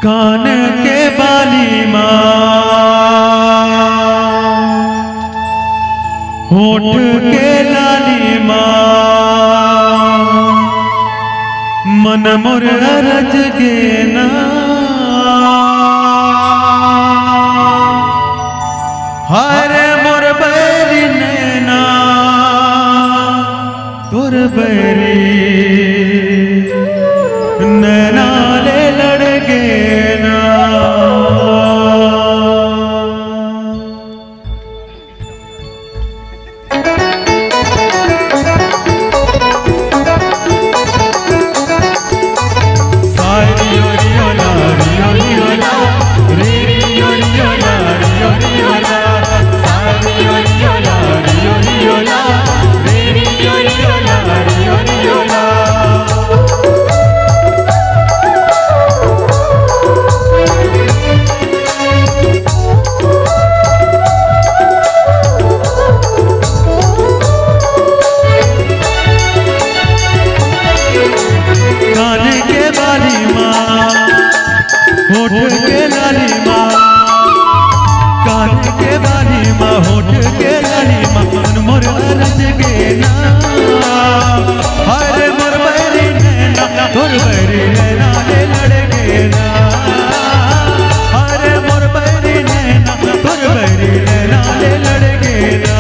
कान के बाली माँ, होठ के लाली माँ, मन मोर अरज गे ना, हरे मोर बैरी नैना तुर बैरी नैना ले लड़ गे ना। होठ के लाली माँ, कान के बाली माँ, होठ के लाली माँ, मन मोर अरज गे ना, हरे मोर बैरी नैना तुर बैरी नैना ले लड़ गे ना, हरे मोर बैरी नैना तुर बैरी नैना ले लड़ गे ना।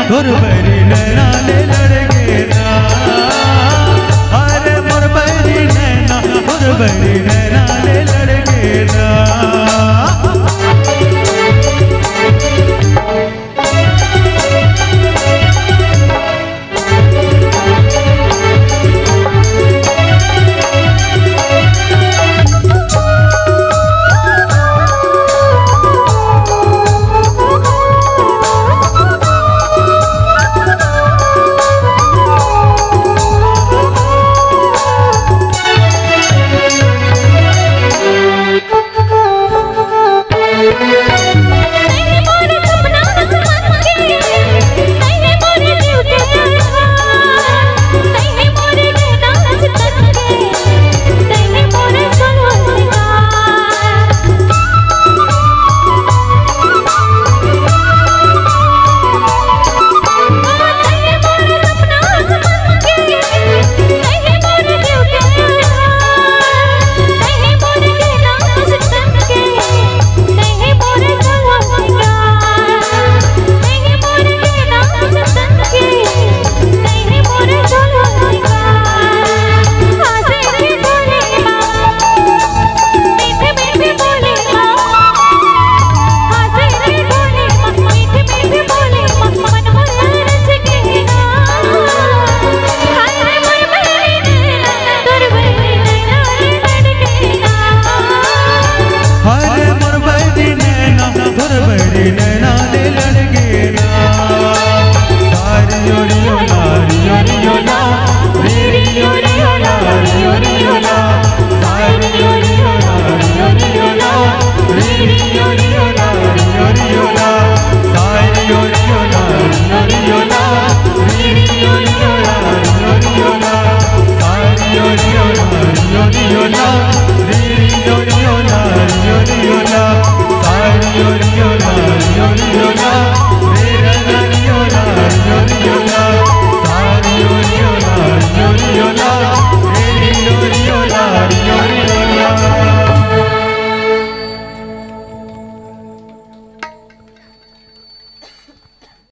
तुर बैरी नैना ले लड़ गे ना, हरे मोर बैरी नैना तुर बैरी